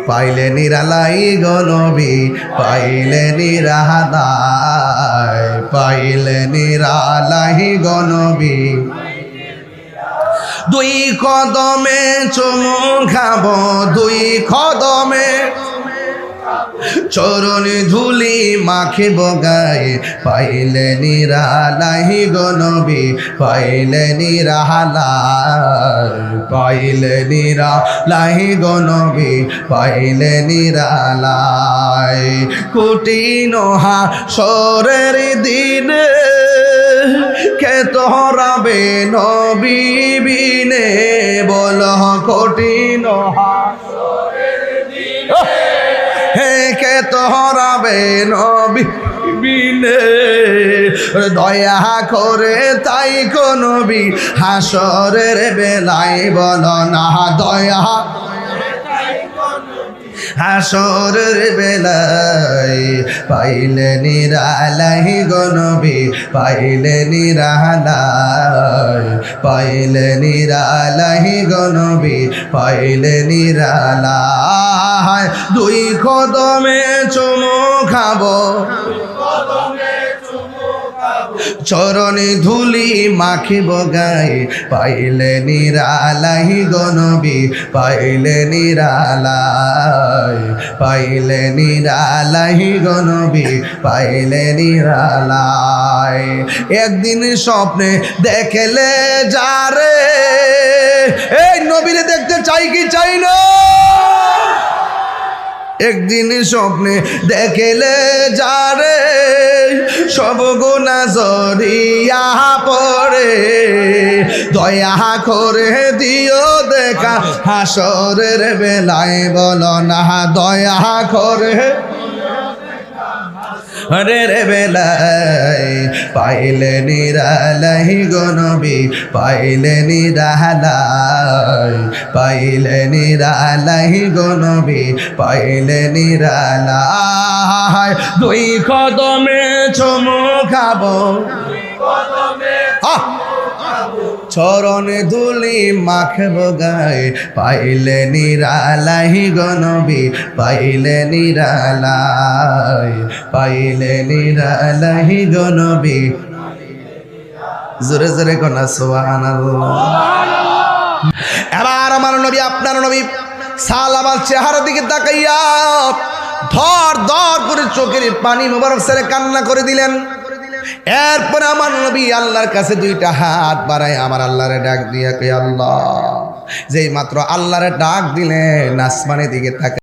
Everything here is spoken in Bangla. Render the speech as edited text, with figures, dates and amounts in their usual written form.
পাইলে নিরালাই গো নবী, পাইলে নিরালাই, পাইলে নিরালাই গো নবী। দুই কদমে চুমু খাবো, দুই কদমে চরণ ধুলি মাখিব গায়ে, পাইলে নিরালাই গো নবী, পাইলে নিরালাই, পাইলে নিরালাই গো নবী, পাইলে নিরালাই। কঠিন হাসরের দিন কে তোরাবে নবী বিনে, বল কঠিন কে তোরাবে নবী বিনে। দয়া করে তাই গো নবী হাসরের বেলায় বল না, দয়া হাসরের বেলায় পাইলে নিরালাই গো নবী, পাইলে নিরালাই, পাইলে নিরালাই গো নবী, পাইলে নিরালাই। দুই কদমে চুমু খাবো, চরণে ধুলি মাখিব গায়ে, পাইলে নিরালাই গো নবী, পাইলে নিরালাই, পাইলে নিরালাই গো নবী, পাইলে নিরালাই। একদিন স্বপ্নে দেখলে যারে, এই নবীরে দেখতে চাই কি চাই না? একদিন স্বপ্নে দেখলে যারে, সব গুনাহ ঝরিয়া পড়ে, দয়া করে দিও দেখা হাসরের বেলায় বল না, দয়া করে হরের বেলায় পাইলে নিরালাই গো নবী, পাইলে নিরালাই, পাইলে নিরালাই গো নবী, পাইলে নিরালাই। দুই কদমে চুমু খাবো, চরণে ধুলি মাখব গায়ে, পাইলে নিরালাই গো নবী, পাইলে নিরালাই, পাইলে নিরালাই গো নবী। জোরে জোরে কোনা সুবহানাল্লাহ। এবার আমার নবী, আপনার নবী সালামার চেহারা দিকে তাকাইয়া ধর ধর করে চোখের পানি মোবারক ছেড়ে কান্না করে দিলেন। এরপরে আমার নবী আল্লাহর কাছে দুইটা হাত বাড়ায় আমার আল্লাহরে ডাক দিয়া কই, আল্লাহ। যেই মাত্র আল্লাহরে ডাক দিলেন আসমানের দিকে তাকায়